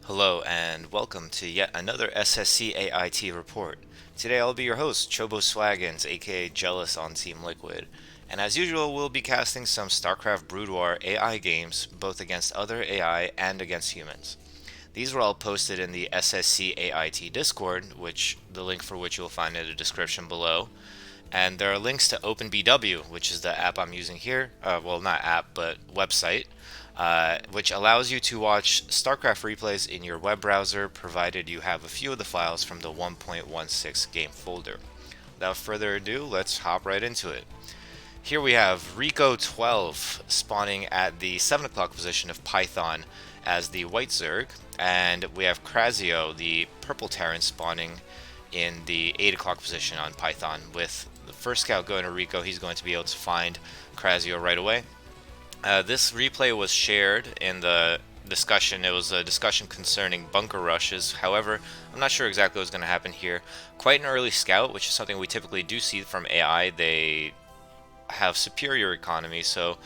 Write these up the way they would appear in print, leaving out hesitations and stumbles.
Hello and welcome to yet another SSCAIT report. Today I'll be your host, Chobo Swaggins, aka Jealous on Team Liquid. And as usual, we'll be casting some StarCraft Brood War AI games, both against other AI and against humans. These were all posted in the SSCAIT Discord, which the link for which you'll find in the description below. And there are links to OpenBW, which is the app I'm using here. Well, not app, but website, which allows you to watch StarCraft replays in your web browser, provided you have a few of the files from the 1.16 game folder. Without further ado, let's hop right into it. Here we have Rico 12 spawning at the 7 o'clock position of Python as the White Zerg, and we have Crazio, the Purple Terran, spawning in the 8 o'clock position on Python. With the first scout going to Rico, he's going to be able to find Crazio right away. This replay was shared in the discussion. It was a discussion concerning bunker rushes. However, I'm not sure exactly what's going to happen here. Quite an early scout, which is something we typically do see from AI. They have superior economy, so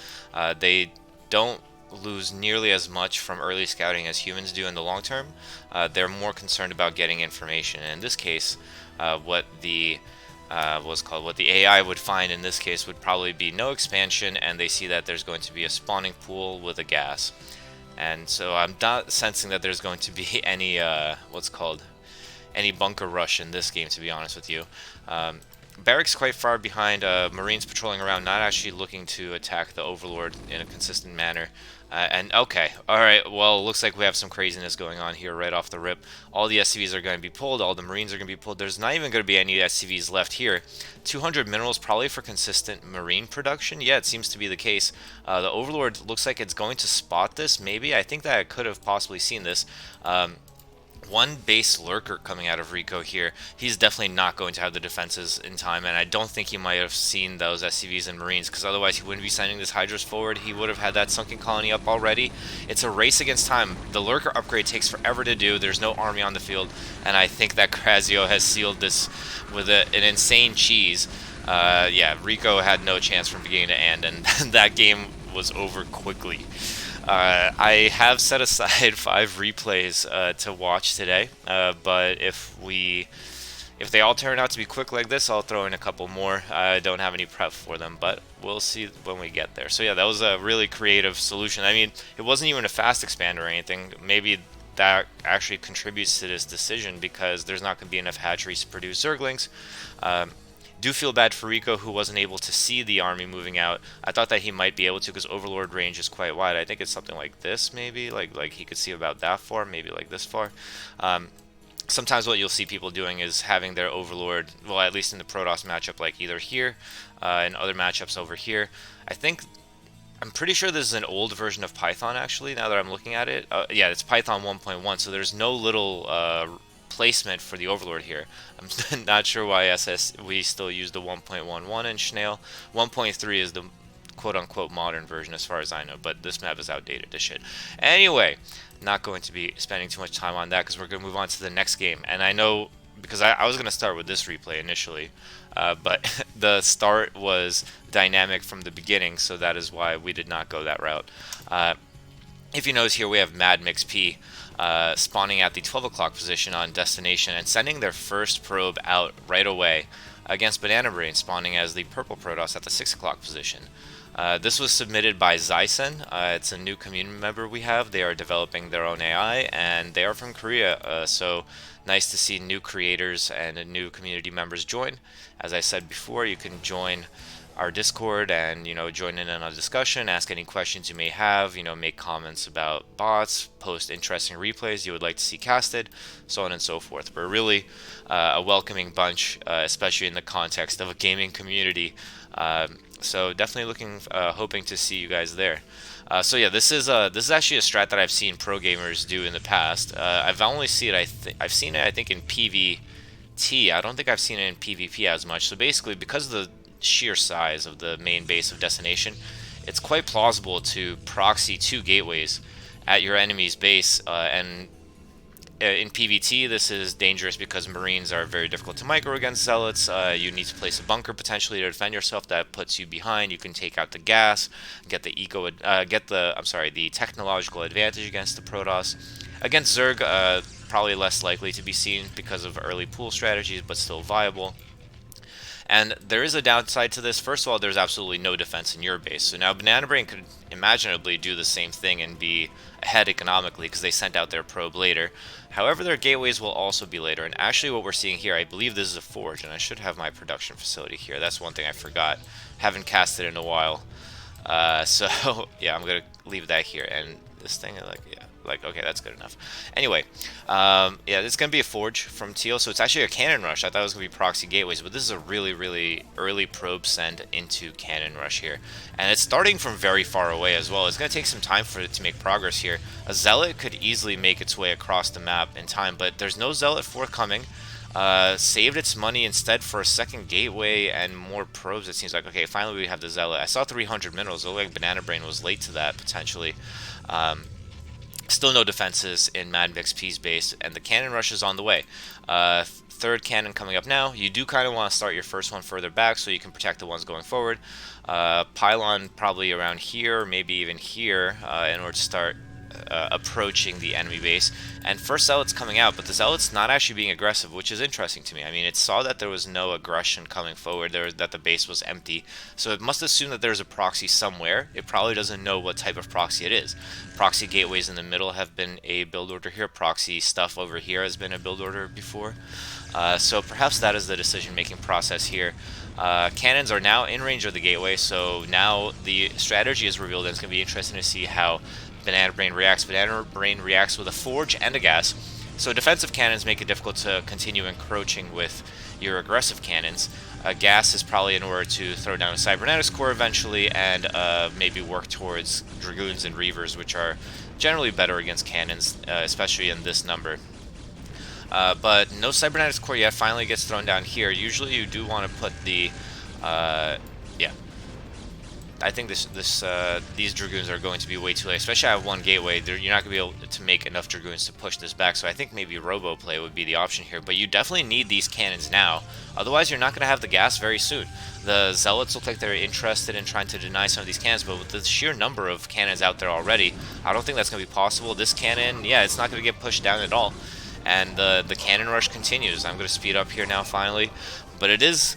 they don't lose nearly as much from early scouting as humans do in the long term. They're more concerned about getting information. And in this case, what the AI would find in this case would probably be no expansion, and they see that there's going to be a spawning pool with a gas. And so I'm not sensing that there's going to be any any bunker rush in this game, to be honest with you. Barracks quite far behind, Marines patrolling around, not actually looking to attack the Overlord in a consistent manner. And okay, alright, well, looks like we have some craziness going on here right off the rip. All the SCVs are going to be pulled, all the Marines are going to be pulled. There's not even going to be any SCVs left here. 200 minerals probably for consistent Marine production. Yeah, it seems to be the case. The Overlord looks like it's going to spot this, maybe. I think that I could have possibly seen this. One base lurker coming out of Rico here. He's definitely not going to have the defenses in time, and I don't think he might have seen those SCVs and Marines, because otherwise he wouldn't be sending this Hydras forward. He would have had that sunken colony up already. It's a race against time. The lurker upgrade takes forever to do. There's no army on the field, and I think that Crazio has sealed this with an insane cheese. Yeah, Rico had no chance from beginning to end, and that game was over quickly. I have set aside 5 replays to watch today, but if they all turn out to be quick like this, I'll throw in a couple more. I don't have any prep for them, but we'll see when we get there. So yeah, that was a really creative solution. I mean, it wasn't even a fast expander or anything. Maybe that actually contributes to this decision, because there's not going to be enough hatcheries to produce Zerglings. Do feel bad for Rico, who wasn't able to see the army moving out. I thought that he might be able to, because Overlord range is quite wide. I think it's something like this, maybe, like he could see about that far, maybe like this far. Sometimes what you'll see people doing is having their Overlord, well, at least in the Protoss matchup, like either here, and other matchups over here. I'm pretty sure this is an old version of Python, actually, now that I'm looking at it. Yeah, it's Python 1.1, so there's no little placement for the Overlord here. I'm not sure why we still use the 1.11 in Schnail. 1.3 is the quote-unquote modern version as far as I know, but this map is outdated as shit. Anyway, not going to be spending too much time on that, because we're going to move on to the next game. And I know, because I was going to start with this replay initially, but the start was dynamic from the beginning, so that is why we did not go that route. If you notice here, we have Mad Mix P spawning at the 12 o'clock position on destination and sending their first probe out right away against Banana Brain, spawning as the purple Protoss at the 6 o'clock position. This was submitted by Zysen. It's a new community member we have. They are developing their own AI, and they are from Korea, so nice to see new creators and new community members join. As I said before, you can join our Discord and, join in on a discussion, ask any questions you may have, make comments about bots, post interesting replays you would like to see casted, so on and so forth. We're really a welcoming bunch, especially in the context of a gaming community. So definitely hoping to see you guys there. So yeah, this is actually a strat that I've seen pro gamers do in the past. I've only seen it. I've seen it, I think, in PvT. I don't think I've seen it in PvP as much. So basically, because of the sheer size of the main base of destination, it's quite plausible to proxy 2 gateways at your enemy's base, and in PvT, this is dangerous because Marines are very difficult to micro against Zealots. You need to place a bunker potentially to defend yourself. That puts you behind. You can take out the gas, get the the technological advantage against the Protoss. Against Zerg, probably less likely to be seen because of early pool strategies, but still viable. And there is a downside to this. First of all, there's absolutely no defense in your base. So now Banana Brain could imaginably do the same thing and be ahead economically because they sent out their probe later. However, their gateways will also be later. And actually what we're seeing here, I believe this is a forge, and I should have my production facility here. That's one thing I forgot. Haven't casted in a while. So yeah, I'm going to leave that here. And this thing, okay, that's good enough. Anyway, yeah, it's going to be a forge from Teal, so it's actually a cannon rush. I thought it was going to be proxy gateways, but this is a really, really early probe send into cannon rush here. And it's starting from very far away as well. It's going to take some time for it to make progress here. A Zealot could easily make its way across the map in time, but there's no Zealot forthcoming. Saved its money instead for a second gateway and more probes, it seems like. Okay, finally we have the Zealot. I saw 300 minerals. It looked like Banana Brain was late to that, potentially. Still no defenses in Mad XP's base, and the cannon rush is on the way. Third cannon coming up now. You do kind of want to start your first one further back so you can protect the ones going forward. Pylon probably around here, maybe even here, in order to start approaching the enemy base. And first Zealot's coming out, but the Zealot's not actually being aggressive, which is interesting to me. I mean, it saw that there was no aggression coming forward, that the base was empty, so it must assume that there's a proxy somewhere. It probably doesn't know what type of proxy it is. Proxy gateways in the middle have been a build order here. Proxy stuff over here has been a build order before. So perhaps that is the decision-making process here. Cannons are now in range of the gateway, so now the strategy is revealed, and it's going to be interesting to see how Banana Brain reacts. Banana Brain reacts with a forge and a gas. So defensive cannons make it difficult to continue encroaching with your aggressive cannons. Gas is probably in order to throw down a Cybernetics core eventually, and maybe work towards Dragoons and Reavers, which are generally better against cannons, especially in this number. But no Cybernetics core yet. Finally gets thrown down here. Usually you do want to put the yeah, I think these Dragoons are going to be way too late, especially I have one gateway. You're not going to be able to make enough Dragoons to push this back, so I think maybe Robo play would be the option here. But you definitely need these cannons now, otherwise you're not going to have the gas very soon. The Zealots look like they're interested in trying to deny some of these cannons, but with the sheer number of cannons out there already, I don't think that's going to be possible. This cannon, yeah, it's not going to get pushed down at all. And the cannon rush continues. I'm going to speed up here now finally, but it is...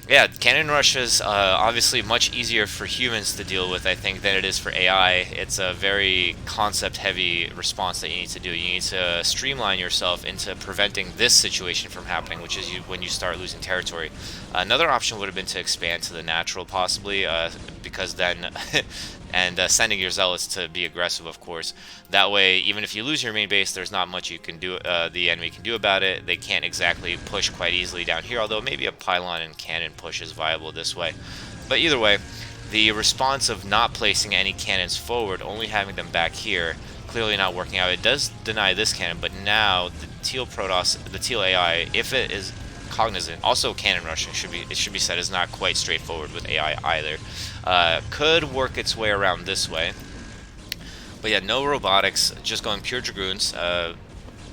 yeah, cannon rush is obviously much easier for humans to deal with, I think, than it is for AI. It's a very concept-heavy response that you need to do. You need to streamline yourself into preventing this situation from happening, which is when you start losing territory. Another option would have been to expand to the natural, possibly, because then... and sending your Zealots to be aggressive, of course. That way, even if you lose your main base, there's not much you can do. The enemy can do about it. They can't exactly push quite easily down here, although maybe a pylon and cannon push is viable this way. But either way, the response of not placing any cannons forward, only having them back here, clearly not working out. It does deny this cannon, but now the Teal Protoss, the Teal AI, if it is cognizant, also cannon rushing it should be said is not quite straightforward with AI either. Could work its way around this way, but yeah, no robotics, just going pure Dragoons,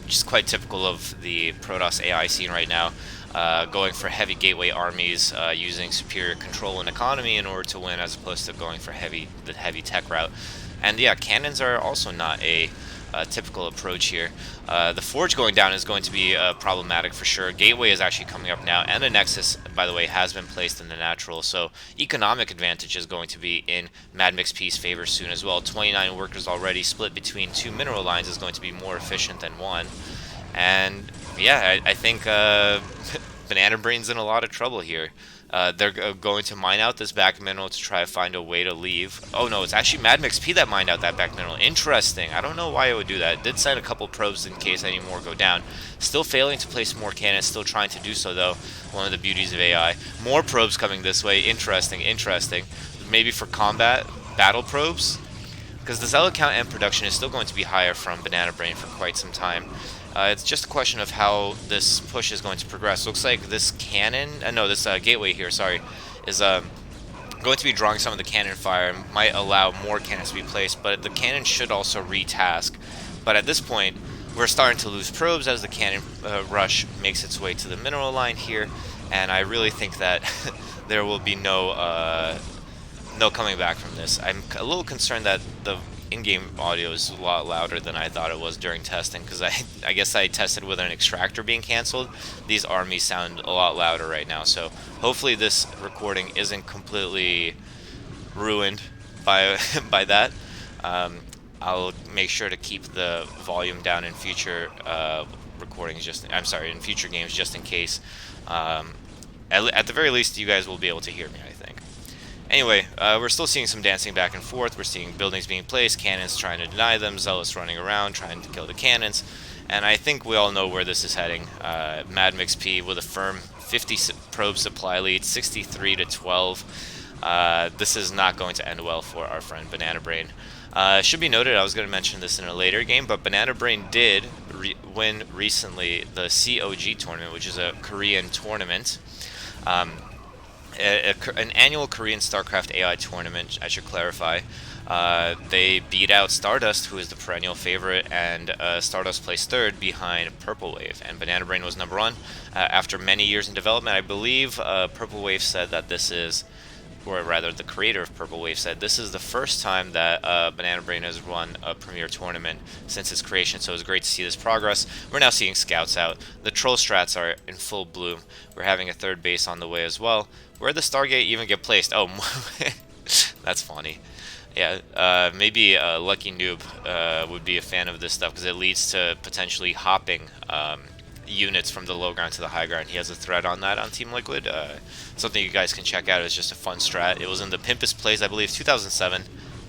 just quite typical of the Protoss AI scene right now. Going for heavy gateway armies, using superior control and economy in order to win, as opposed to going for the heavy tech route. And yeah, cannons are also not a typical approach here. The forge going down is going to be problematic for sure. Gateway is actually coming up now, and the Nexus, by the way, has been placed in the natural, so economic advantage is going to be in Mad XP's favor soon as well. 29 workers already split between 2 mineral lines is going to be more efficient than one. And yeah, I think Banana Brain's in a lot of trouble here. They're going to mine out this back mineral to try to find a way to leave. Oh no, it's actually Mad XP that mined out that back mineral. Interesting. I don't know why it would do that. It did send a couple probes in case any more go down. Still failing to place more cannons, still trying to do so though. One of the beauties of AI. More probes coming this way. Interesting, interesting. Maybe for combat, battle probes? Because the Zealot count and production is still going to be higher from Banana Brain for quite some time. It's just a question of how this push is going to progress. Looks like this cannon, this gateway here, sorry, is going to be drawing some of the cannon fire. Might allow more cannons to be placed, but the cannon should also retask. But at this point, we're starting to lose probes as the cannon rush makes its way to the mineral line here, and I really think that there will be no coming back from this. I'm a little concerned that the in-game audio is a lot louder than I thought it was during testing, because I guess I tested with an extractor being canceled. These armies sound a lot louder right now, so hopefully this recording isn't completely ruined by by that. I'll make sure to keep the volume down in future recordings. I'm sorry, in future games, just in case. At the very least, you guys will be able to hear me, I think. Anyway, we're still seeing some dancing back and forth. We're seeing buildings being placed, cannons trying to deny them, zealots running around trying to kill the cannons, and I think we all know where this is heading. MadMixP with a firm 50 probe supply lead, 63 to 12. This is not going to end well for our friend Banana Brain. Should be noted, I was going to mention this in a later game, but Banana Brain did win recently the COG tournament, which is a Korean tournament. An annual Korean StarCraft AI tournament, I should clarify. They beat out Stardust, who is the perennial favorite, and Stardust placed third behind Purple Wave, and Banana Brain was number one. After many years in development, I believe Purple Wave said that this is, or rather the creator of Purple Wave said, this is the first time that Banana Brain has run a premier tournament since its creation, so it's great to see this progress. We're now seeing scouts out. The troll strats are in full bloom. We're having a third base on the way as well. Where'd the Stargate even get placed? Oh, that's funny. Yeah, maybe Lucky Noob would be a fan of this stuff, because it leads to potentially hopping units from the low ground to the high ground. He has a thread on that on Team Liquid. Something you guys can check out. It's just a fun strat. It was in the Pimpus Plays, I believe, 2007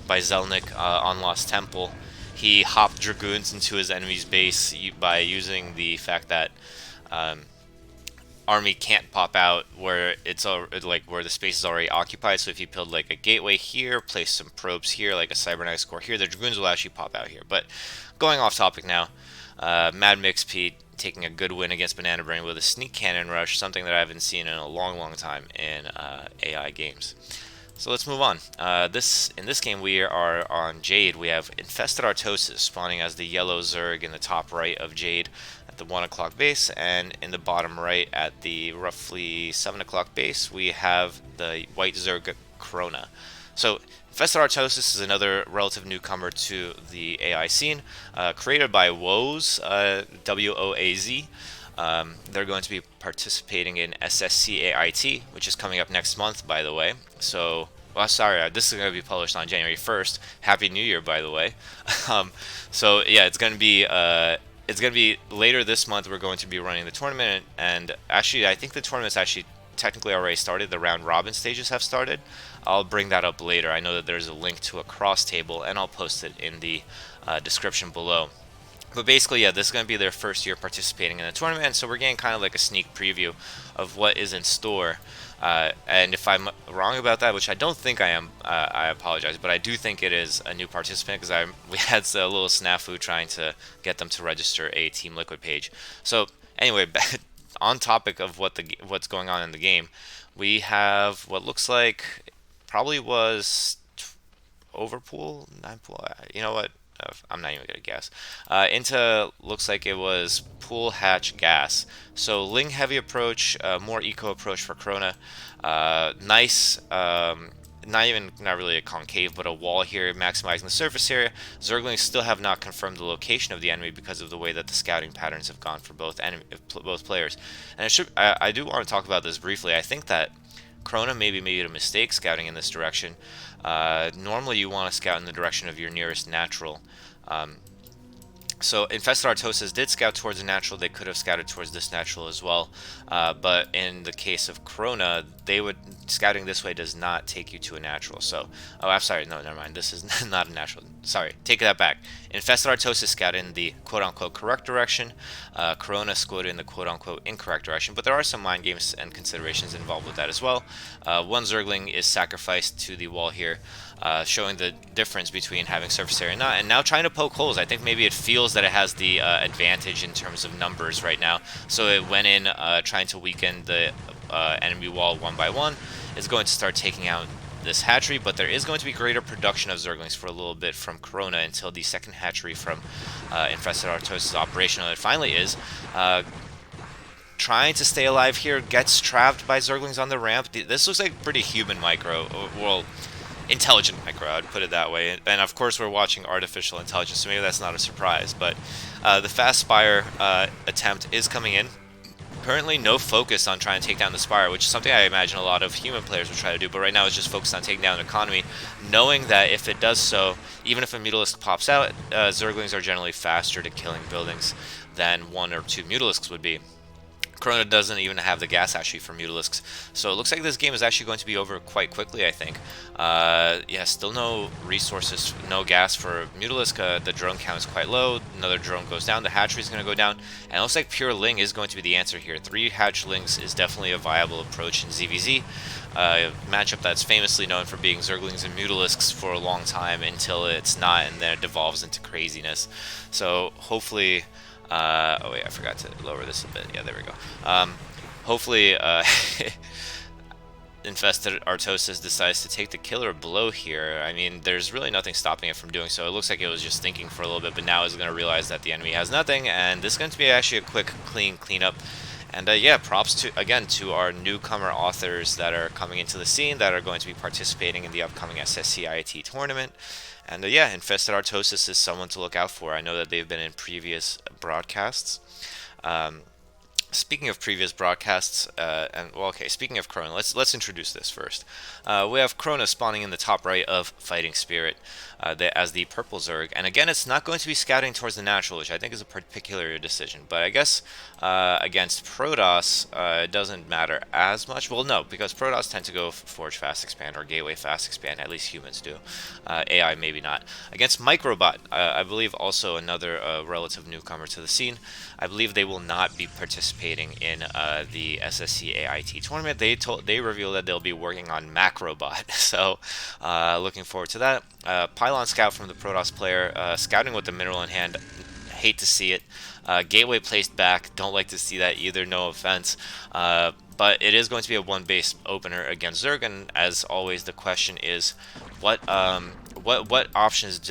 by Zelnick on Lost Temple. He hopped Dragoons into his enemy's base by using the fact that army can't pop out where it's like where the space is already occupied. So if you build like a gateway here, place some probes here, like a cybernetics core here, the Dragoons will actually pop out here. But going off topic now, MadMixP taking a good win against Banana Brain with a sneak cannon rush, something that I haven't seen in a long time in AI games. So let's move on. In this game we are on Jade. We have Infested Artosis spawning as the yellow Zerg in the top right of Jade at the 1 o'clock base, and in the bottom right at the roughly 7 o'clock base we have the white Zerg Corona. So Infested Artosis is another relative newcomer to the AI scene, created by Woaz, W-O-A-Z. They're going to be participating in SSCAIT, which is coming up next month, by the way. So, well, sorry, this is going to be published on January 1st. Happy New Year, by the way. So yeah, it's going to be later this month. We're going to be running the tournament, and actually, I think the tournament's actually technically already started. The round robin stages have started. I'll bring that up later. I know that there's a link to a Crosstable, and I'll post it in the description below. But basically, yeah, this is going to be their first year participating in the tournament, and so we're getting kind of like a sneak preview of what is in store. And if I'm wrong about that, which I don't think I am, I apologize, but I do think it is a new participant, because we had a little snafu trying to get them to register a Team Liquid page. So anyway, on topic of what's going on in the game, we have what looks like probably was overpool, 9-pool. You know what? I'm not even gonna guess. Into looks like it was pool hatch gas. So Ling heavy approach, more eco approach for Corona. Nice. Not really a concave, but a wall here, maximizing the surface area. Zerglings still have not confirmed the location of the enemy because of the way that the scouting patterns have gone for both players. And I do want to talk about this briefly. I think that Corona maybe made a mistake scouting in this direction. Normally you want to scout in the direction of your nearest natural. So Infested Artosis did scout towards a natural. They could have scouted towards this natural as well, but in the case of Corona, scouting this way does not take you to a natural. So, oh, I'm sorry, no, never mind. This is not a natural. Sorry, take that back. Infested Artosis scouted in the quote-unquote correct direction. Corona scouted in the quote-unquote incorrect direction. But there are some mind games and considerations involved with that as well. One Zergling is sacrificed to the wall here, showing the difference between having surface area or not, and now trying to poke holes. I think maybe it feels that it has the advantage in terms of numbers right now, so it went in trying to weaken the enemy wall one by one. Is going to start taking out this hatchery, but there is going to be greater production of Zerglings for a little bit from Corona until the second hatchery from Infested Artosis is operational. It finally is. Trying to stay alive here, gets trapped by Zerglings on the ramp. This looks like pretty human micro, well, intelligent micro, I'd put it that way. And of course we're watching artificial intelligence, so maybe that's not a surprise, but the fast Spire attempt is coming in. Currently no focus on trying to take down the Spire, which is something I imagine a lot of human players would try to do, but right now it's just focused on taking down the economy, knowing that if it does so, even if a Mutalisk pops out, Zerglings are generally faster to killing buildings than 1 or 2 Mutalisks would be. Corona doesn't even have the gas actually for Mutalisks, so it looks like this game is actually going to be over quite quickly, I think. Yeah, still no resources, no gas for Mutalisk. The drone count is quite low. Another drone goes down. The hatchery is going to go down, and it looks like pure Ling is going to be the answer here. 3 hatchlings is definitely a viable approach in ZVZ. Matchup that's famously known for being Zerglings and Mutalisks for a long time until it's not, and then it devolves into craziness. So hopefully... oh wait, I forgot to lower this a bit. Yeah, there we go. Hopefully, Infested Artosis decides to take the killer blow here. I mean, there's really nothing stopping it from doing so. It looks like it was just thinking for a little bit, but now is going to realize that the enemy has nothing, and this is going to be actually a quick, clean cleanup. And yeah, props to again to our newcomer authors that are coming into the scene, that are going to be participating in the upcoming SSCAIT tournament. And yeah, Infested Artosis is someone to look out for. I know that they've been in previous broadcasts. Speaking of previous broadcasts, and well, okay, speaking of Krona, let's introduce this first. We have Krona spawning in the top right of Fighting Spirit as the purple Zerg, and again, it's not going to be scouting towards the natural, which I think is a particular decision. But I guess against Protoss, it doesn't matter as much. Well, no, because Protoss tend to go Forge Fast Expand or Gateway Fast Expand. At least humans do. AI maybe not. Against Microbot, I believe also another relative newcomer to the scene. I believe they will not be participating in the SSCAIT tournament. They revealed that they'll be working on Macrobot, so looking forward to that. Pylon Scout from the Protoss player, scouting with the mineral in hand. Hate to see it. Gateway placed back. Don't like to see that either. No offense. But it is going to be a 1 base opener against Zerg, and as always, the question is, what options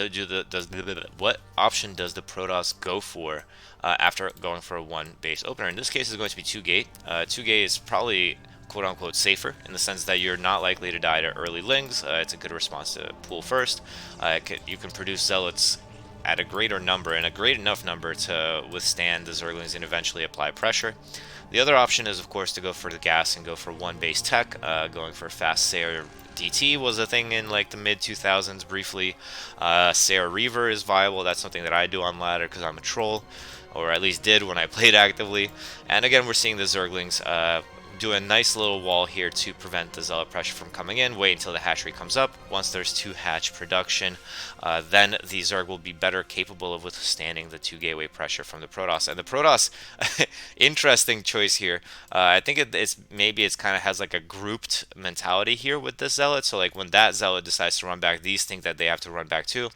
what option does the Protoss go for after going for a 1 base opener? In this case, it's going to be 2 gate. 2 gate is probably quote-unquote safer in the sense that you're not likely to die to early lings. It's a good response to pool first. You can produce zealots at a greater number, and a great enough number to withstand the Zerglings and eventually apply pressure. The other option is, of course, to go for the gas and go for 1 base tech. Going for fast Sayer DT was a thing in like the mid-2000s briefly. Sayer Reaver is viable. That's something that I do on ladder because I'm a troll, or at least did when I played actively. And again, we're seeing the Zerglings do a nice little wall here to prevent the zealot pressure from coming in. Wait until the hatchery comes up. Once there's 2 hatch production, then the Zerg will be better capable of withstanding the 2 gateway pressure from the Protoss. And the Protoss, interesting choice here. I think it's kind of has like a grouped mentality here with this zealot. So like when that zealot decides to run back, these think that they have to run back too.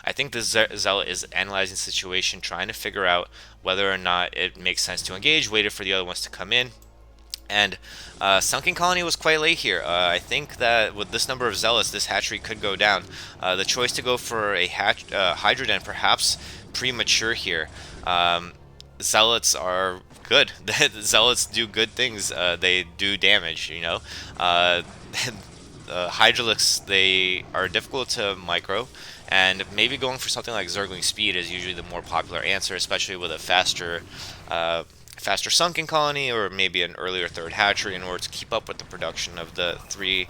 I think the zealot is analyzing the situation, trying to figure out whether or not it makes sense to engage, waited for the other ones to come in. And Sunken Colony was quite late here. I think that with this number of zealots, this hatchery could go down. The choice to go for a Hydroden perhaps premature here. Zealots are good. Zealots do good things. They do damage, you know. Hydralisks, they are difficult to micro, and maybe going for something like Zergling Speed is usually the more popular answer, especially with a faster Sunken Colony, or maybe an earlier 3rd hatchery in order to keep up with the production of the 3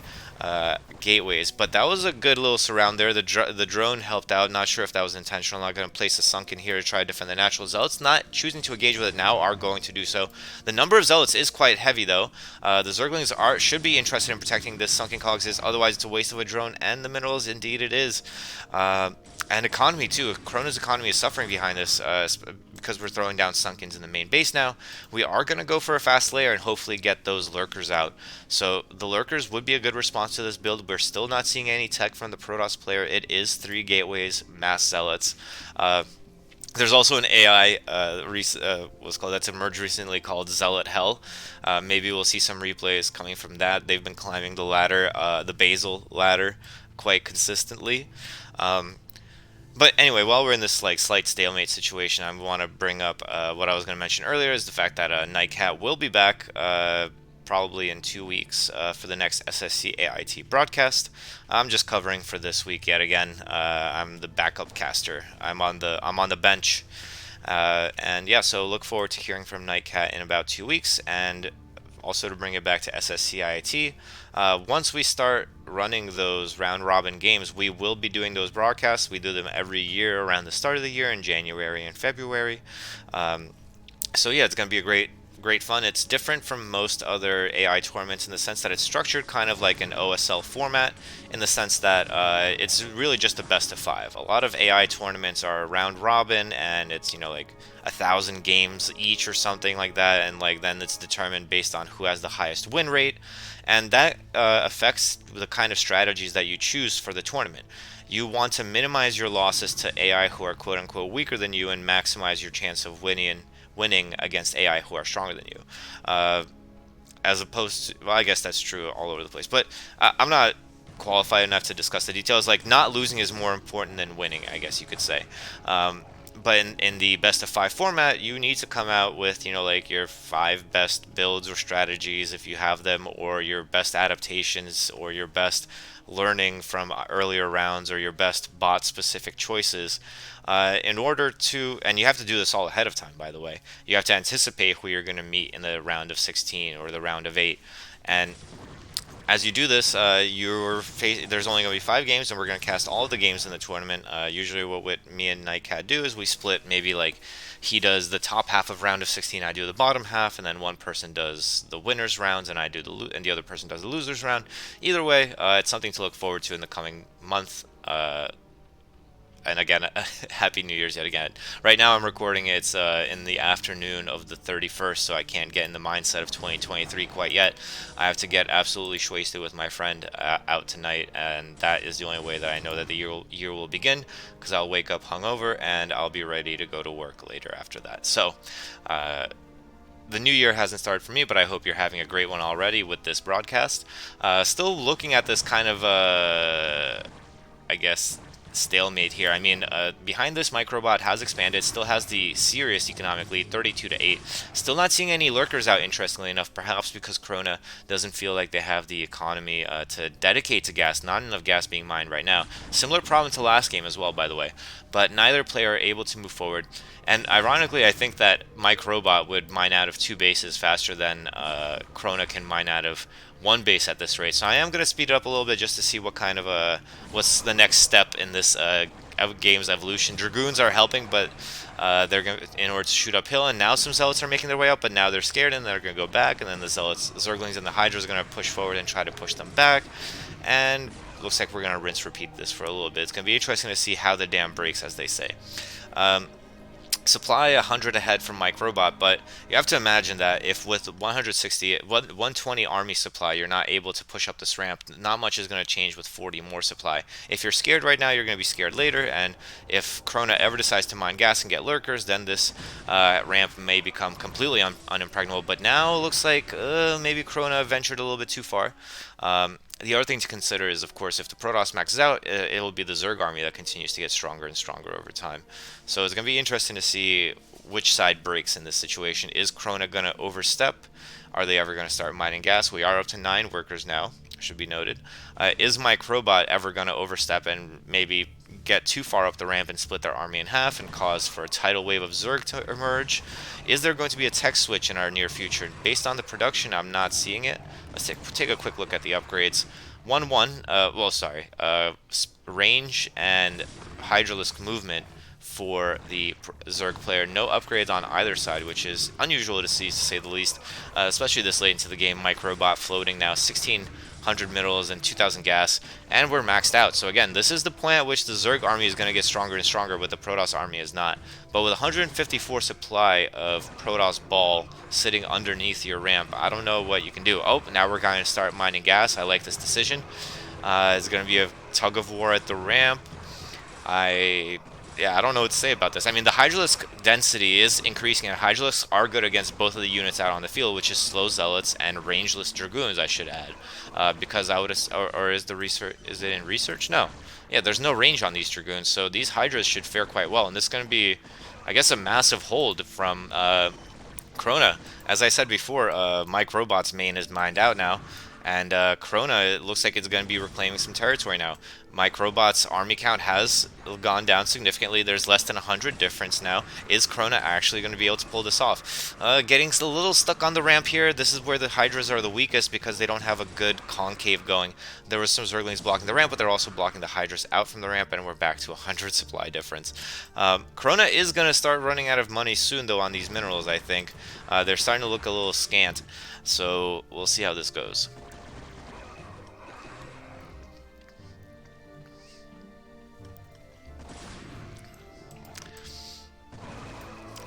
gateways. But that was a good little surround there. The drone helped out. Not sure if that was intentional. I'm not going to place a Sunken here to try to defend the natural. Zealots not choosing to engage with it now are going to do so. The number of Zealots is quite heavy though. The Zerglings should be interested in protecting this Sunken Cogs, otherwise it's a waste of a drone and the minerals. Indeed it is. And economy too. Krona's economy is suffering behind this because we're throwing down Sunkens in the main base now. We are going to go for a fast layer and hopefully get those lurkers out. So the lurkers would be a good response to this build. We're still not seeing any tech from the Protoss player. It is 3 gateways, mass zealots. There's also an AI what's called that's emerged recently called Zealot Hell. Maybe we'll see some replays coming from that. They've been climbing the ladder, the Basil ladder, quite consistently. Um, but anyway, while we're in this like slight stalemate situation, I want to bring up what I was going to mention earlier is the fact that Nightcat will be back probably in 2 weeks for the next SSCAIT broadcast. I'm just covering for this week yet again. I'm the backup caster. I'm on the bench, and yeah, so look forward to hearing from Nightcat in about 2 weeks, and also to bring it back to SSCIT. Once we start running those round robin games, we will be doing those broadcasts. We do them every year around the start of the year in January and February. Um, so yeah, it's going to be a great fun. It's different from most other AI tournaments in the sense that it's structured kind of like an OSL format, in the sense that it's really just a best of five. A lot of AI tournaments are round robin, and it's like 1,000 games each or something like that, and like then it's determined based on who has the highest win rate, and that affects the kind of strategies that you choose for the tournament. You want to minimize your losses to AI who are quote unquote weaker than you, and maximize your chance of winning against AI who are stronger than you. As opposed to, well, I guess that's true all over the place. But I'm not qualified enough to discuss the details. Like, not losing is more important than winning, I guess you could say. But in the best of five format, you need to come out with, like your five best builds or strategies if you have them, or your best adaptations, or your best learning from earlier rounds, or your best bot specific choices. In order to, and you have to do this all ahead of time, by the way. You have to anticipate who you're going to meet in the round of 16 or the round of 8. And as you do this, there's only going to be 5 games, and we're going to cast all of the games in the tournament. Usually, what me and Nightcat do is we split. Maybe like he does the top half of round of 16, I do the bottom half, and then one person does the winners rounds, and and the other person does the losers round. Either way, it's something to look forward to in the coming month. And again, Happy New Year's yet again. Right now I'm recording it's in the afternoon of the 31st, so I can't get in the mindset of 2023 quite yet. I have to get absolutely wasted with my friend out tonight, and that is the only way that I know that the year will begin, because I'll wake up hungover and I'll be ready to go to work later after that. So, the new year hasn't started for me, but I hope you're having a great one already with this broadcast. Still looking at this kind of, I guess, stalemate here. I mean, behind this, Microbot has expanded, still has the serious economic lead, 32-8. Still not seeing any lurkers out, interestingly enough, perhaps because Krona doesn't feel like they have the economy to dedicate to gas. Not enough gas being mined right now. Similar problem to last game as well, by the way. But neither player are able to move forward. And ironically, I think that Microbot would mine out of 2 bases faster than Krona can mine out of 1 base at this rate. So I am going to speed it up a little bit just to see what kind of what's the next step in this game's evolution. Dragoons are helping, but they're going in order to shoot uphill, and now some Zealots are making their way up, but now they're scared and they're going to go back, and then the Zealots, Zerglings, and the Hydras are going to push forward and try to push them back, and looks like we're going to rinse repeat this for a little bit. It's going to be interesting to see how the dam breaks, as they say. Supply 100 ahead from Microbot, but you have to imagine that if with 120 army supply you're not able to push up this ramp, not much is going to change with 40 more supply. If you're scared right now, you're going to be scared later, and if Krona ever decides to mine gas and get lurkers, then this ramp may become completely unimpregnable. But now it looks like maybe Krona ventured a little bit too far. The other thing to consider is, of course, if the Protoss maxes out, it will be the Zerg army that continues to get stronger and stronger over time. So it's going to be interesting to see which side breaks in this situation. Is Krona going to overstep? Are they ever going to start mining gas? We are up to 9 workers now, should be noted. Is Microbot ever going to overstep and maybe get too far up the ramp and split their army in half and cause for a tidal wave of Zerg to emerge? Is there going to be a tech switch in our near future? Based on the production, I'm not seeing it. Let's take a quick look at the upgrades. 1-1, range and Hydralisk movement for the Zerg player. No upgrades on either side, which is unusual to see, to say the least, especially this late into the game. Microbot floating now 1,600 minerals and 2,000 gas, and we're maxed out. So again, this is the point at which the Zerg army is going to get stronger and stronger, but the Protoss army is not. But with 154 supply of Protoss ball sitting underneath your ramp, I don't know what you can do. Oh, now we're going to start mining gas. I like this decision. It's going to be a tug-of-war at the ramp. yeah, I don't know what to say about this. I mean, the Hydralisk density is increasing, and Hydralisks are good against both of the units out on the field, which is slow zealots and rangeless dragoons, I should add. Because I would, or is the research, is it in research? No. Yeah, there's no range on these dragoons, so these Hydras should fare quite well, and this is going to be, I guess, a massive hold from Krona. As I said before, Microbot's main is mined out now, and Krona, it looks like it's going to be reclaiming some territory now. Microbot's army count has gone down significantly. There's less than 100 difference now. Is Krona actually going to be able to pull this off? Getting a little stuck on the ramp here. This is where the Hydras are the weakest because they don't have a good concave going. There was some Zerglings blocking the ramp, but they're also blocking the Hydras out from the ramp, and we're back to 100 supply difference. Krona is going to start running out of money soon, though, on these minerals, I think. They're starting to look a little scant, so we'll see how this goes.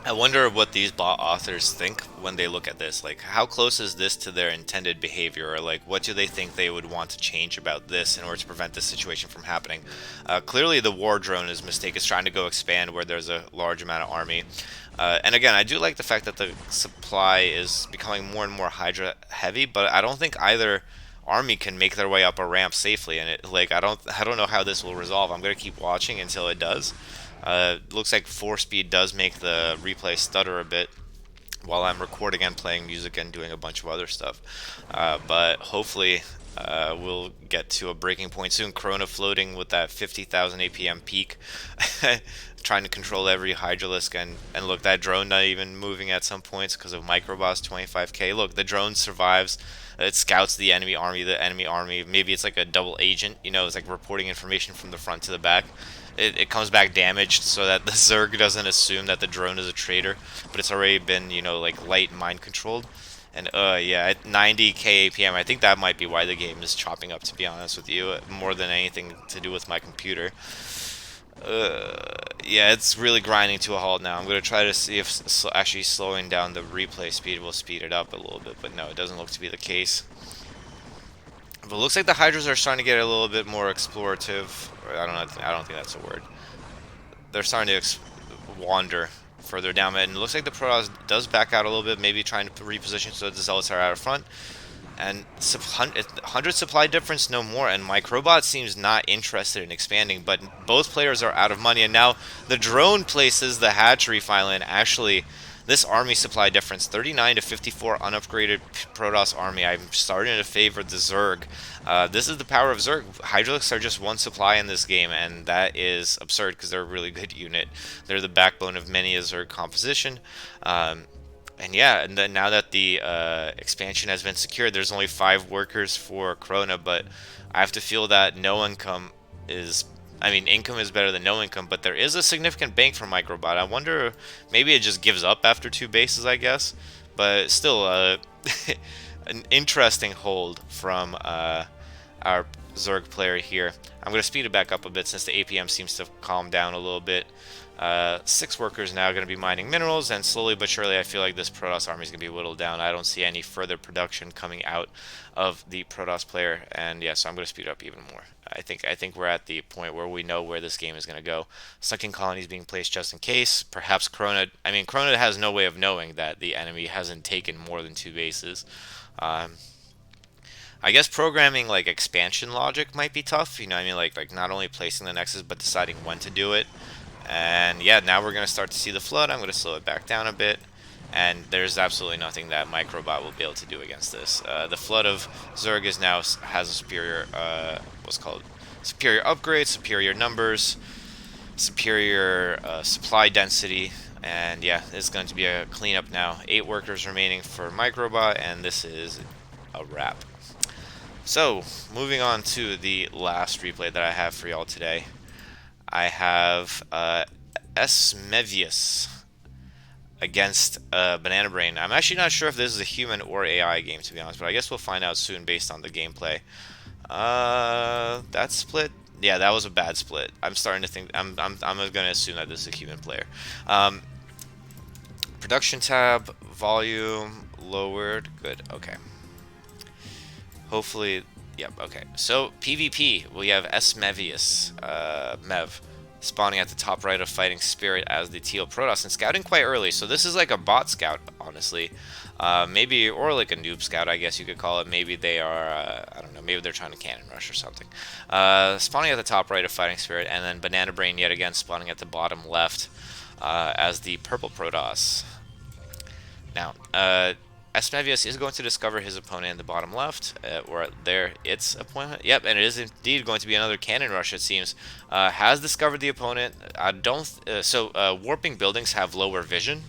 I wonder what these bot authors think when they look at this. Like, how close is this to their intended behavior? Or, like, what do they think they would want to change about this in order to prevent this situation from happening? Clearly, the war drone is mistake is trying to go expand where there's a large amount of army. And again, I do like the fact that the supply is becoming more and more Hydra heavy, but I don't think either army can make their way up a ramp safely. And it, like, I don't know how this will resolve. I'm gonna keep watching until it does. Looks like 4-speed does make the replay stutter a bit while I'm recording and playing music and doing a bunch of other stuff. But hopefully we'll get to a breaking point soon. Krona floating with that 50,000 APM peak. Trying to control every Hydralisk, and look, that drone not even moving at some points because of Microbot's 25k. Look, the drone survives. It scouts the enemy army. Maybe it's like a double agent, you know, it's like reporting information from the front to the back. It comes back damaged so that the Zerg doesn't assume that the drone is a traitor, but it's already been, you know, like light mind controlled. And yeah, at 90k APM, I think that might be why the game is chopping up, to be honest with you, more than anything to do with my computer. Yeah, it's really grinding to a halt now. I'm going to try to see if actually slowing down the replay speed will speed it up a little bit, but no, it doesn't look to be the case. But it looks like the Hydras are starting to get a little bit more explorative. I don't know. I don't think that's a word. They're starting to wander further down, and it looks like the Protoss does back out a little bit, maybe trying to reposition so the Zealots are out front. And 100 supply difference, no more, and Microbot seems not interested in expanding, but both players are out of money, and now the drone places the hatchery finally, and actually this army supply difference, 39 to 54 unupgraded Protoss army. I'm starting to favor the Zerg. This is the power of Zerg. Hydralisks are just one supply in this game, and that is absurd because they're a really good unit. They're the backbone of many a Zerg composition. And yeah, and then now that the expansion has been secured, there's only 5 workers for Krona, but I have to feel that no income is... I mean, income is better than no income, but there is a significant bank for Microbot. I wonder, maybe it just gives up after 2 bases, I guess. But still, an interesting hold from our Zerg player here. I'm going to speed it back up a bit since the APM seems to calm down a little bit. 6 workers now going to be mining minerals, and slowly but surely I feel like this Protoss army is going to be whittled down. I don't see any further production coming out of the Protoss player, and yeah, so I'm going to speed up even more. I think we're at the point where we know where this game is going to go. Sunken colonies being placed just in case. Perhaps Krona... I mean, Krona has no way of knowing that the enemy hasn't taken more than 2 bases. I guess programming like expansion logic might be tough. You know what I mean? Like not only placing the nexus, but deciding when to do it. And yeah, now we're going to start to see the flood. I'm going to slow it back down a bit. And there's absolutely nothing that Microbot will be able to do against this. The flood of Zerg is now has a superior, what's called superior upgrade, superior numbers, superior supply density. And yeah, it's going to be a cleanup now. 8 workers remaining for Microbot, and this is a wrap. So, moving on to the last replay that I have for y'all today. I have Smevius against Banana Brain. I'm actually not sure if this is a human or AI game, to be honest, but I guess we'll find out soon based on the gameplay. That split? Yeah, that was a bad split. I'm starting to think... I'm going to assume that this is a human player. Production tab, volume, lowered. Good, okay. Hopefully... Yep, okay. So, PvP, we have Smevius, Mev. spawning at the top right of Fighting Spirit as the Teal Protoss, and scouting quite early. So this is like a bot scout, honestly. Maybe, or like a noob scout, I guess you could call it. Maybe they are, I don't know, maybe they're trying to cannon rush or something. Spawning at the top right of Fighting Spirit, and then Banana Brain yet again spawning at the bottom left as the Purple Protoss. Now, Smevius is going to discover his opponent in the bottom left, or there its opponent. Yep, and it is indeed going to be another cannon rush, it seems. Has discovered the opponent. I don't. Warping buildings have lower vision,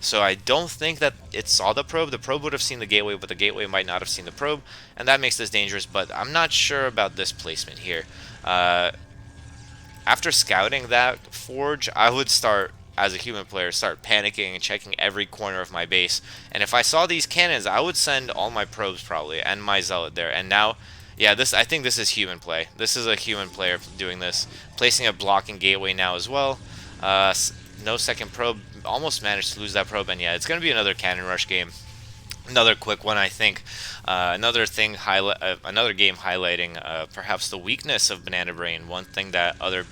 so I don't think that it saw the probe. The probe would have seen the gateway, but the gateway might not have seen the probe, and that makes this dangerous. But I'm not sure about this placement here. After scouting that forge, I would start, as a human player, start panicking and checking every corner of my base. And if I saw these cannons, I would send all my probes probably and my zealot there. And now, yeah, I think this is human play. This is a human player doing this, placing a blocking gateway now as well. No second probe, almost managed to lose that probe, and yeah, it's gonna be another cannon rush game. Another quick one, I think. Another game highlighting perhaps the weakness of Banana Brain. One thing that other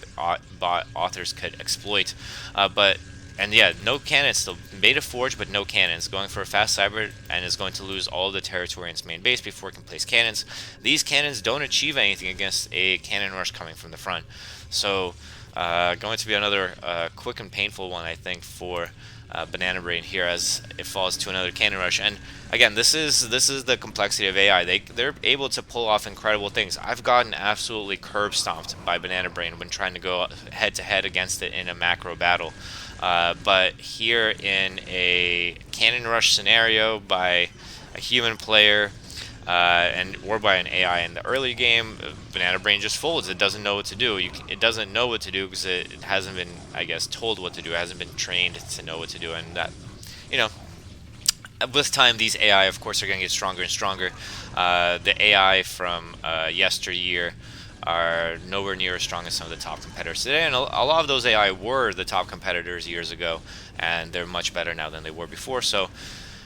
bot authors could exploit. And yeah, no cannons. Still made a forge, but no cannons. Going for a fast cyber and is going to lose all the territory in its main base before it can place cannons. These cannons don't achieve anything against a cannon rush coming from the front. So going to be another quick and painful one, I think, for Banana Brain here, as it falls to another cannon rush. And again, this is the complexity of AI. They're able to pull off incredible things. I've gotten absolutely curb stomped by Banana Brain when trying to go head to head against it in a macro battle. But here in a cannon rush scenario by a human player, or by an AI in the early game, Banana Brain just folds. It doesn't know what to do. It doesn't know what to do because it hasn't been, I guess, told what to do. It hasn't been trained to know what to do, and that, with time, these AI, of course, are going to get stronger and stronger. The AI from yesteryear are nowhere near as strong as some of the top competitors today, and a lot of those AI were the top competitors years ago, and they're much better now than they were before. So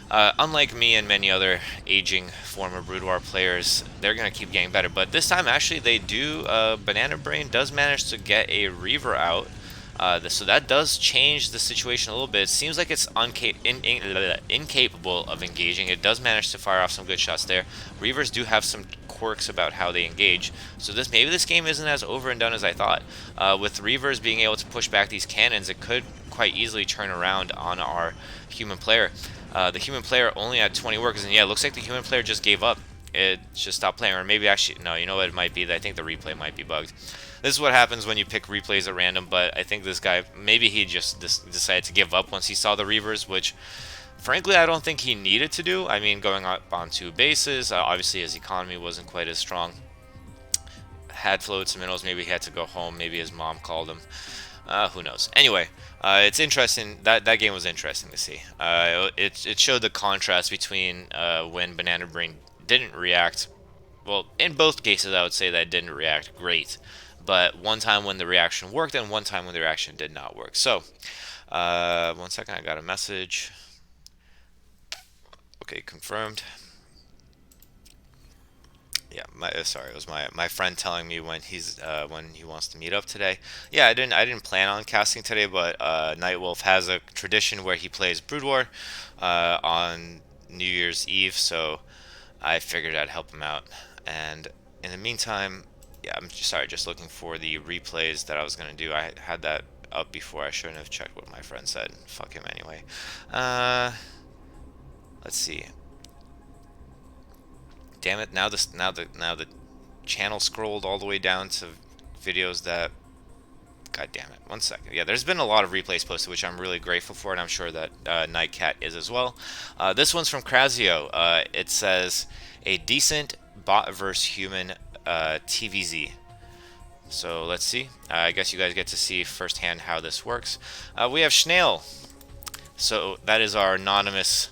unlike me and many other aging former Brood War players, they're going to keep getting better. But this time, actually, they do. Banana Brain does manage to get a Reaver out. So that does change the situation a little bit. It seems like it's incapable of engaging. It does manage to fire off some good shots there. Reavers do have some quirks about how they engage. So maybe this game isn't as over and done as I thought. With Reavers being able to push back these cannons, it could quite easily turn around on our human player. The human player only had 20 workers, and yeah, it looks like the human player just gave up. It just stopped playing, or maybe actually, no, you know what it might be? I think the replay might be bugged. This is what happens when you pick replays at random, but I think this guy, maybe he just decided to give up once he saw the Reavers, which, frankly, I don't think he needed to do. I mean, going up on 2 bases, obviously his economy wasn't quite as strong. Had floated some minerals, maybe he had to go home, maybe his mom called him. Who knows? Anyway, it's interesting. That game was interesting to see. It showed the contrast between when Banana Brain didn't react. Well, in both cases, I would say that it didn't react great. But one time when the reaction worked, and one time when the reaction did not work. So, 1 second, I got a message. Okay, confirmed. Yeah, sorry, it was my friend telling me when he wants to meet up today. Yeah, I didn't plan on casting today, but Nightwolf has a tradition where he plays Brood War on New Year's Eve, so I figured I'd help him out. And in the meantime, yeah, I'm just looking for the replays that I was gonna do. I had that up before. I shouldn't have checked what my friend said. Fuck him anyway. Let's see. Damn it! Now the channel scrolled all the way down to videos that. God damn it! 1 second. Yeah, there's been a lot of replays posted, which I'm really grateful for, and I'm sure that Nightcat is as well. This one's from Crazio. It says a decent bot versus human TVZ. So let's see. I guess you guys get to see firsthand how this works. We have Schnail. So that is our anonymous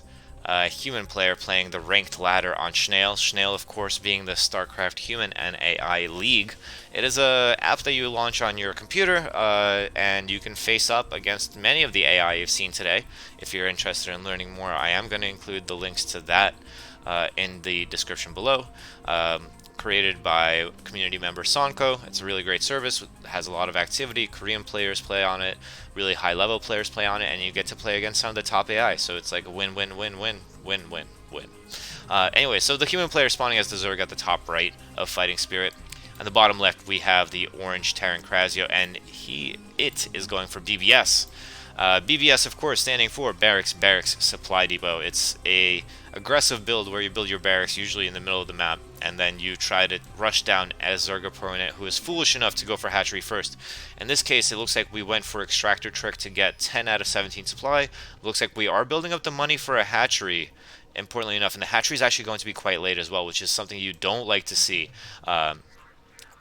human player playing the ranked ladder on Schnail. Schnail, of course, being the StarCraft Human and AI League. It is a app that you launch on your computer, and you can face up against many of the AI you've seen today. If you're interested in learning more, I am going to include the links to that in the description below. created by community member Sonko. It's a really great service, has a lot of activity. Korean players play on it, really high level players play on it, and you get to play against some of the top AI. So it's like a win, win, win, win, win, win, win. Anyway, so the human player spawning as the Zerg at the top right of Fighting Spirit. On the bottom left, we have the orange Terran Crazio, and it is going for BBS. BBS, of course, standing for Barracks Supply Depot. It's a aggressive build where you build your barracks usually in the middle of the map, and then you try to rush down a Zerg opponent who is foolish enough to go for hatchery first. In this case, it looks like we went for Extractor Trick to get 10 out of 17 supply. Looks like we are building up the money for a hatchery, importantly enough, and the hatchery is actually going to be quite late as well, which is something you don't like to see.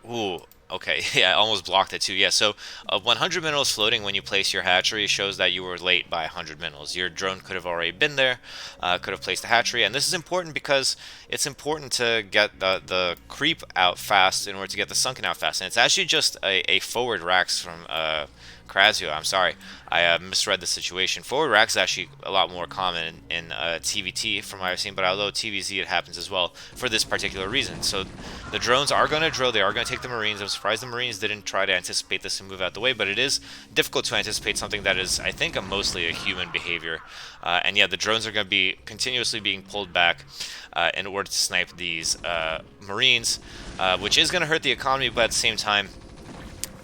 Ooh, okay, yeah, I almost blocked it too. Yeah, so 100 minerals floating when you place your hatchery shows that you were late by 100 minerals. Your drone could have already been there, could have placed the hatchery, and this is important because it's important to get the creep out fast in order to get the sunken out fast. And it's actually just a forward racks from Crazio. I'm sorry, I misread the situation. Forward racks is actually a lot more common in TVT from what I've seen, but although TVZ it happens as well for this particular reason. So the drones are going to drill, they are going to take the Marines. I'm surprised the Marines didn't try to anticipate this and move out the way, but it is difficult to anticipate something that is, I think, mostly a human behavior. And yeah, the drones are going to be continuously being pulled back in order to snipe these Marines, which is going to hurt the economy, but at the same time,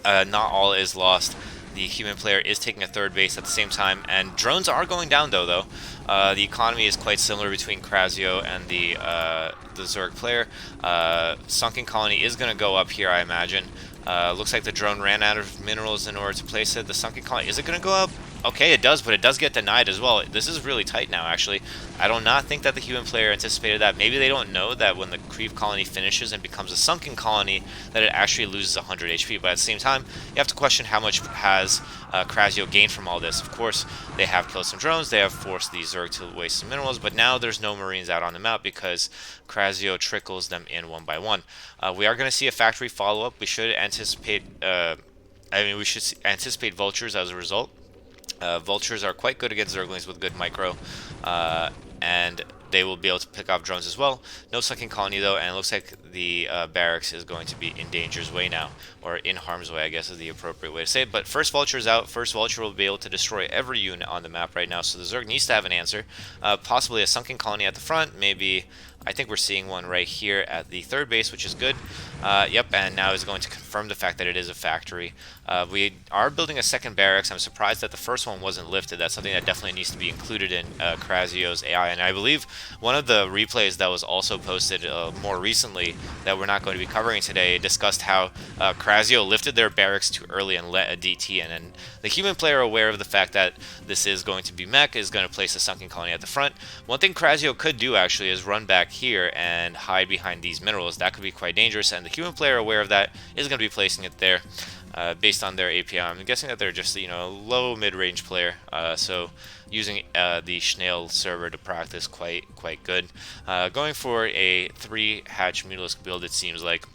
not all is lost. The human player is taking a third base at the same time, and drones are going down though. The economy is quite similar between Crazio and the Zerg player. Sunken colony is going to go up here, I imagine. Looks like the drone ran out of minerals in order to place it. The sunken colony, is it going to go up? Okay, it does, but it does get denied as well. This is really tight now, actually. I do not think that the human player anticipated that. Maybe they don't know that when the creep colony finishes and becomes a sunken colony, that it actually loses 100 HP. But at the same time, you have to question how much has Crazio gained from all this. Of course, they have killed some drones. They have forced the Zerg to waste some minerals. But now there's no Marines out on the map because Crazio trickles them in one by one. We are going to see a factory follow-up. We should anticipate... we should anticipate vultures as a result. Vultures are quite good against Zerglings with good micro, and they will be able to pick off drones as well. No sunken colony though, and it looks like the barracks is going to be in danger's way now, or in harm's way, I guess is the appropriate way to say it. But first vulture is out. First vulture will be able to destroy every unit on the map right now, so the Zerg needs to have an answer. Possibly a sunken colony at the front, maybe. I think we're seeing one right here at the third base, which is good. Yep, and now is going to confirm the fact that it is a factory. We are building a second barracks. I'm surprised that the first one wasn't lifted. That's something that definitely needs to be included in Crazio's AI. And I believe one of the replays that was also posted more recently that we're not going to be covering today discussed how Crazio lifted their barracks too early and let a DT in. And the human player, aware of the fact that this is going to be mech, is going to place a sunken colony at the front. One thing Crazio could do actually is run back here and hide behind these minerals. That could be quite dangerous, and the human player, aware of that, is going to be placing it there based on their API. I'm guessing that they're just, low mid-range player, so using the Schnail server to practice quite good. Going for a 3-hatch Mutalisk build, it seems like,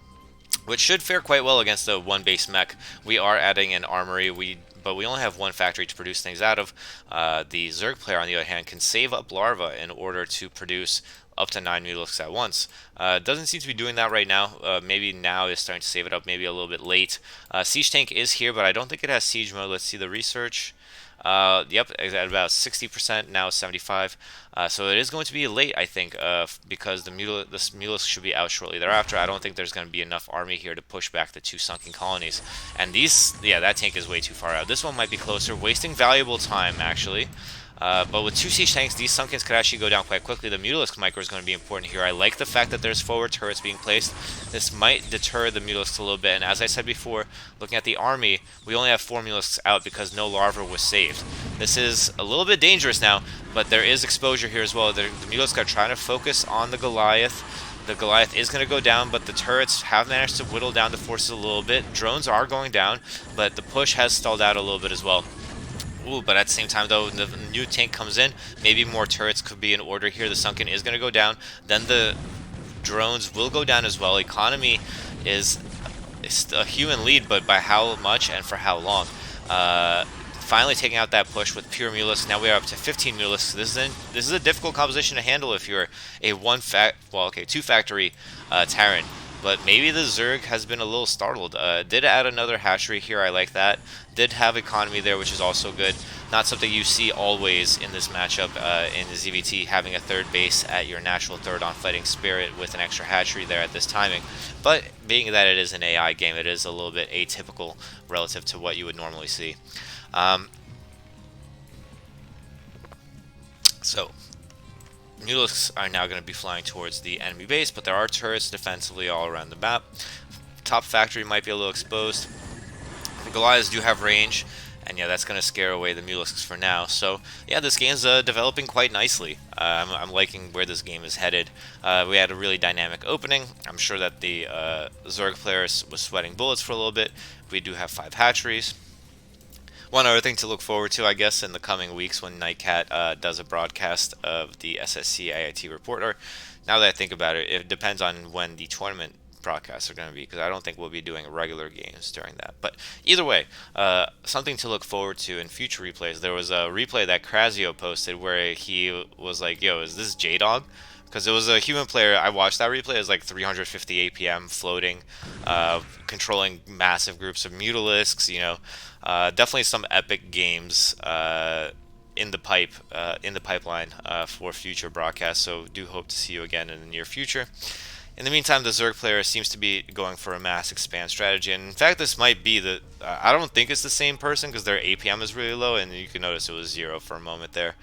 which should fare quite well against the one-base mech. We are adding an armory, but we only have one factory to produce things out of. The Zerg player, on the other hand, can save up larva in order to produce up to 9 Mutalisks at once. Doesn't seem to be doing that right now. Maybe now is starting to save it up, maybe a little bit late. Siege tank is here, but I don't think it has siege mode. Let's see the research. Yep, at about 60%, now 75. So it is going to be late, I think, because the Mutalisk should be out shortly thereafter. I don't think there's going to be enough army here to push back the 2 sunken colonies. And that tank is way too far out. This one might be closer, wasting valuable time, actually. But with 2 siege tanks, these sunkens could actually go down quite quickly. The Mutalisk micro is going to be important here. I like the fact that there's forward turrets being placed. This might deter the Mutalisks a little bit. And as I said before, looking at the army, we only have 4 Mutalisks out because no larva was saved. This is a little bit dangerous now, but there is exposure here as well. The Mutalisks are trying to focus on the Goliath. The Goliath is going to go down, but the turrets have managed to whittle down the forces a little bit. Drones are going down, but the push has stalled out a little bit as well. Ooh, but at the same time, though, the new tank comes in. Maybe more turrets could be in order here. The sunken is going to go down. Then the drones will go down as well. Economy is a human lead, but by how much and for how long? Finally taking out that push with pure Mutalisks. Now we are up to 15 Mutalisks. This is a difficult composition to handle if you're a 2 factory Terran. but maybe the Zerg has been a little startled. Did add another hatchery here, I like that. Did have economy there, which is also good. Not something you see always in this matchup in the ZVT, having a third base at your natural third on Fighting Spirit with an extra hatchery there at this timing. But being that it is an AI game, it is a little bit atypical relative to what you would normally see. So, Mulisks are now going to be flying towards the enemy base, but there are turrets defensively all around the map. Top factory might be a little exposed. The Goliaths do have range, and yeah, that's going to scare away the Mulisks for now. So yeah, this game's developing quite nicely. I'm liking where this game is headed. We had a really dynamic opening. I'm sure that the Zerg player was sweating bullets for a little bit. We do have 5 hatcheries. One other thing to look forward to, I guess, in the coming weeks when Nightcat does a broadcast of the SSCAIT report, or now that I think about it, it depends on when the tournament broadcasts are going to be, because I don't think we'll be doing regular games during that. But either way, something to look forward to in future replays. There was a replay that Crazio posted where he was like, yo, is this J-Dog? Because it was a human player. I watched that replay. It was like 350 APM floating, controlling massive groups of Mutalisks. You know, definitely some epic games in the pipeline for future broadcasts. So do hope to see you again in the near future. In the meantime, the Zerg player seems to be going for a mass expand strategy, and in fact, this might be the. I don't think it's the same person because their APM is really low, and you can notice it was 0 for a moment there.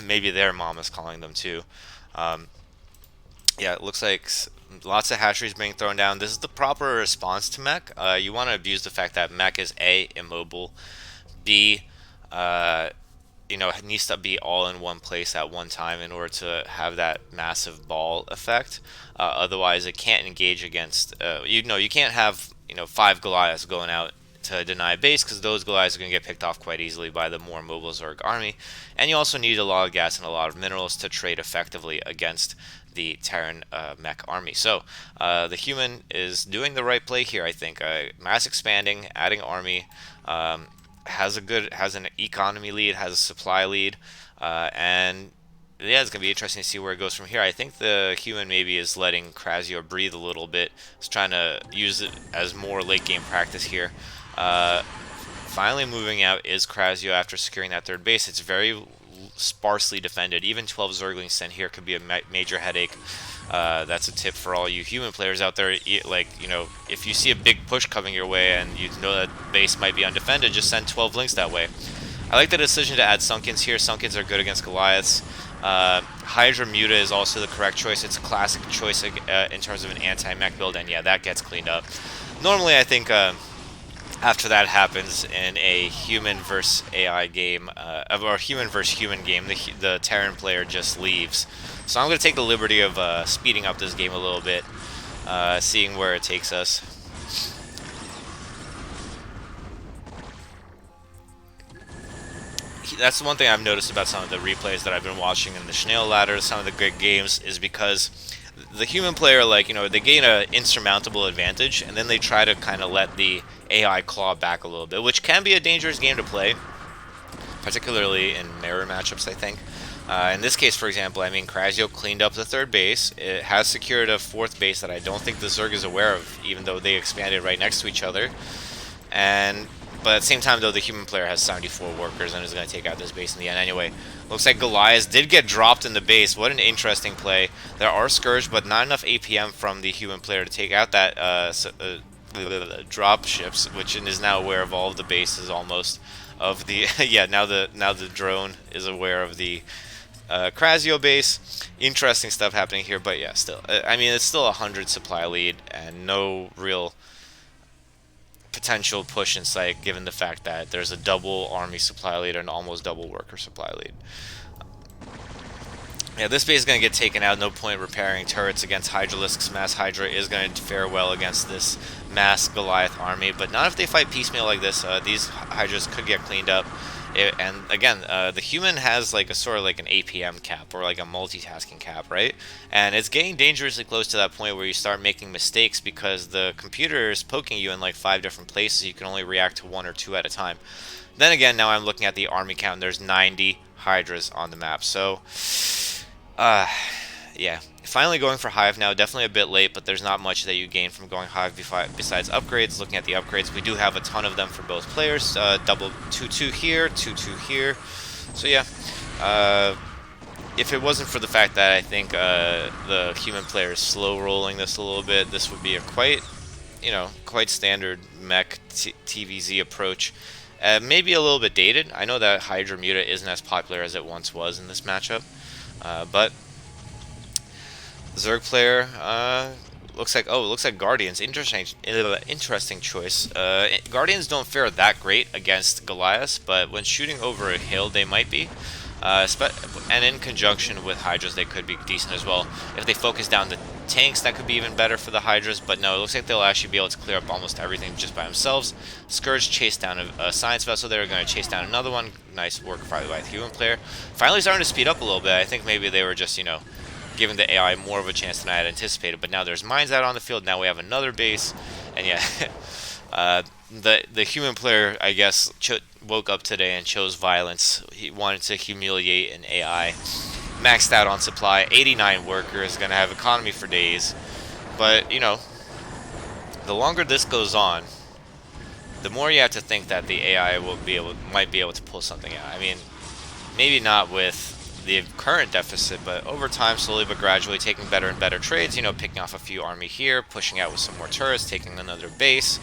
Maybe their mom is calling them too. Yeah, it looks like lots of hatcheries being thrown down. This is the proper response to mech. You want to abuse the fact that mech is A, immobile, B, you know, it needs to be all in one place at one time in order to have that massive ball effect. Otherwise, it can't engage against, you know, you can't have, you know, 5 Goliaths going out to deny base, because those Goliaths are going to get picked off quite easily by the more mobile Zerg army. And you also need a lot of gas and a lot of minerals to trade effectively against the Terran mech army. So the human is doing the right play here, I think. Mass expanding, adding army, has an economy lead, has a supply lead, and yeah, it's gonna be interesting to see where it goes from here. I think the human maybe is letting Crazio breathe a little bit. He's trying to use it as more late game practice here. Finally moving out is Crazio after securing that third base. It's very sparsely defended. Even 12 Zerglings sent here could be a major headache. That's a tip for all you human players out there. Like, you know, if you see a big push coming your way and you know that base might be undefended, just send 12 links that way. I like the decision to add Sunkens here. Sunkens are good against Goliaths. Hydra Muta is also the correct choice. It's a classic choice in terms of an anti-mech build, and yeah, that gets cleaned up. Normally, I think after that happens in a human versus AI game, or human versus human game, the Terran player just leaves. So I'm going to take the liberty of speeding up this game a little bit, seeing where it takes us. That's the one thing I've noticed about some of the replays that I've been watching in the Schnail ladder, some of the good games, is because the human player, like, you know, they gain an insurmountable advantage, and then they try to kind of let the AI claw back a little bit, which can be a dangerous game to play, particularly in mirror matchups, I think. In this case, for example, I mean, Crazio cleaned up the third base. It has secured a fourth base that I don't think the Zerg is aware of, even though they expanded right next to each other. But at the same time, though, the human player has 74 workers and is going to take out this base in the end anyway. Looks like Goliath did get dropped in the base. What an interesting play. There are Scourge, but not enough APM from the human player to take out that drop ships, which is now aware of all of the bases almost of the yeah. Now the drone is aware of the Crazio base. Interesting stuff happening here, but yeah, still, I mean, it's still a 100 supply lead and no real potential push in sight, given the fact that there's a double army supply lead and almost double worker supply lead. Yeah, this base is going to get taken out. No point repairing turrets against Hydralisks. Mass Hydra is going to fare well against this mass Goliath army, but not if they fight piecemeal like this. These Hydras could get cleaned up. And again, the human has like a sort of like an APM cap, or like a multitasking cap, right? And it's getting dangerously close to that point where you start making mistakes because the computer is poking you in like 5 different places. You can only react to 1 or 2 at a time. Then again, now I'm looking at the army count, and there's 90 Hydras on the map. So Yeah, finally going for Hive now. Definitely a bit late, but there's not much that you gain from going Hive besides upgrades. Looking at the upgrades, we do have a ton of them for both players. Double 2-2 here, 2-2 here. So yeah, if it wasn't for the fact that I think the human player is slow rolling this a little bit, this would be a quite standard mech TVZ approach. Maybe a little bit dated. I know that Hydra Muta isn't as popular as it once was in this matchup, but Zerg player looks like Guardians. Interesting choice. Guardians don't fare that great against Goliaths, but when shooting over a hill, they might be. And in conjunction with Hydras, they could be decent as well. If they focus down the tanks, that could be even better for the Hydras, but no, it looks like they'll actually be able to clear up almost everything just by themselves. Scourge chased down a Science Vessel. They were going to chase down another one. Nice work by the human player. Finally starting to speed up a little bit. I think maybe they were just, giving the AI more of a chance than I had anticipated, but now there's mines out on the field. Now we have another base, and yeah, the human player, I guess, woke up today and chose violence. He wanted to humiliate an AI. Maxed out on supply, 89 workers, gonna have economy for days. But the longer this goes on, the more you have to think that the AI might be able to pull something out. I mean, maybe not with the current deficit, but over time, slowly but gradually, taking better and better trades, picking off a few army here, pushing out with some more turrets, taking another base,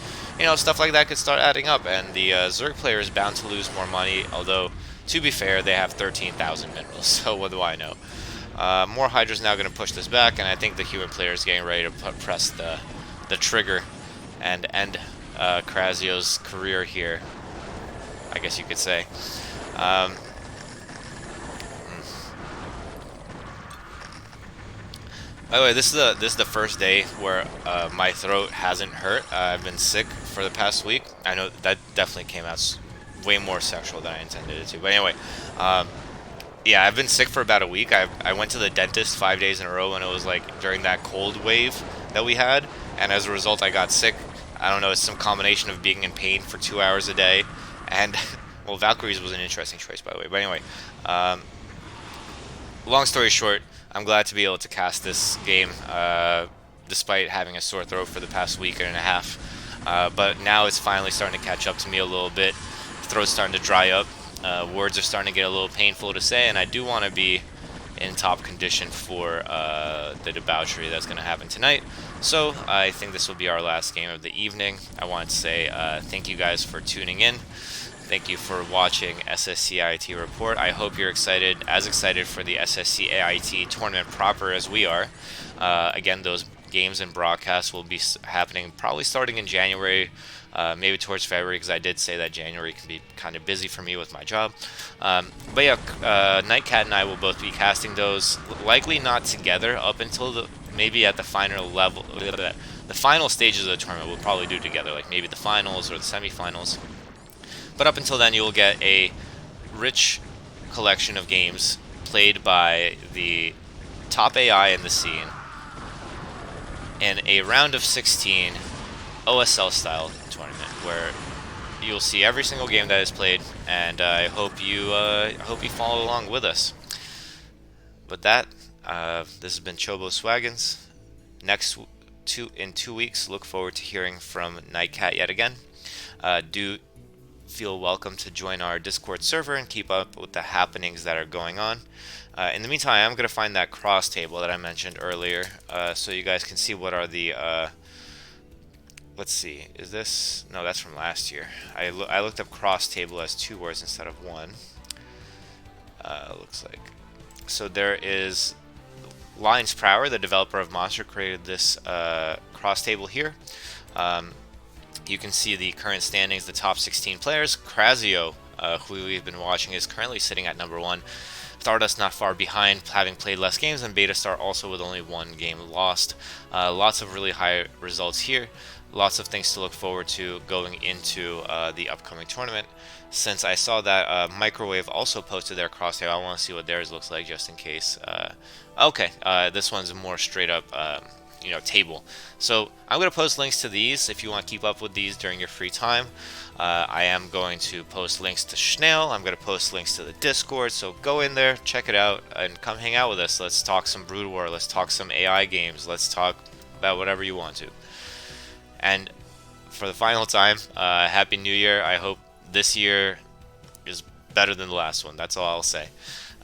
stuff like that could start adding up, and the Zerg player is bound to lose more money, although, to be fair, they have 13,000 minerals, so what do I know? More Hydra's now going to push this back, and I think the human player is getting ready to press the trigger and end Crazio's career here, I guess you could say. By the way, this is the first day where my throat hasn't hurt. I've been sick for the past week. I know that definitely came out way more sexual than I intended it to. But anyway, yeah, I've been sick for about a week. I went to the dentist 5 days in a row, and it was like during that cold wave that we had, and as a result, I got sick. I don't know, it's some combination of being in pain for 2 hours a day, and well, Valkyries was an interesting choice, by the way. But anyway, long story short, I'm glad to be able to cast this game, despite having a sore throat for the past week and a half. But now it's finally starting to catch up to me a little bit. Throat's starting to dry up. Words are starting to get a little painful to say, and I do want to be in top condition for the debauchery that's going to happen tonight. So I think this will be our last game of the evening. I want to say thank you guys for tuning in. Thank you for watching SSCAIT Report. I hope you're as excited for the SSCAIT tournament proper as we are. Again, those games and broadcasts will be happening probably starting in January, maybe towards February, because I did say that January can be kind of busy for me with my job. But yeah, Nightcat and I will both be casting those, likely not together up until maybe at the final level. The final stages of the tournament we'll probably do together, like maybe the finals or the semifinals. But up until then, you will get a rich collection of games played by the top AI in the scene in a round of 16 OSL style tournament where you'll see every single game that is played, and I hope you follow along with us. With that, this has been Chobo Swaggins. In 2 weeks, look forward to hearing from Nightcat yet again. Do feel welcome to join our Discord server and keep up with the happenings that are going on. In the meantime, I'm going to find that Crosstable that I mentioned earlier, so you guys can see what are the... let's see, is this... No, that's from last year. I looked up Crosstable as 2 words instead of 1. Looks like... So there is... Lines Prower, the developer of Monster, created this Crosstable here. You can see the current standings, the top 16 players. Crazio, who we've been watching, is currently sitting at number 1. Stardust not far behind, having played less games, and Beta Star also with only 1 game lost. Lots of really high results here. Lots of things to look forward to going into the upcoming tournament. Since I saw that Microwave also posted their Crosstable, I want to see what theirs looks like just in case. Okay, this one's more straight up table. So I'm going to post links to these if you want to keep up with these during your free time. I am going to post links to Schnail. I'm going to post links to the Discord. So go in there, check it out, and come hang out with us. Let's talk some Brood War. Let's talk some AI games. Let's talk about whatever you want to. And for the final time, Happy New Year. I hope this year is better than the last one. That's all I'll say.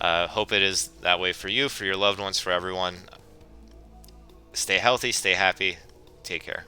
Hope it is that way for you, for your loved ones, for everyone. Stay healthy, stay happy. Take care.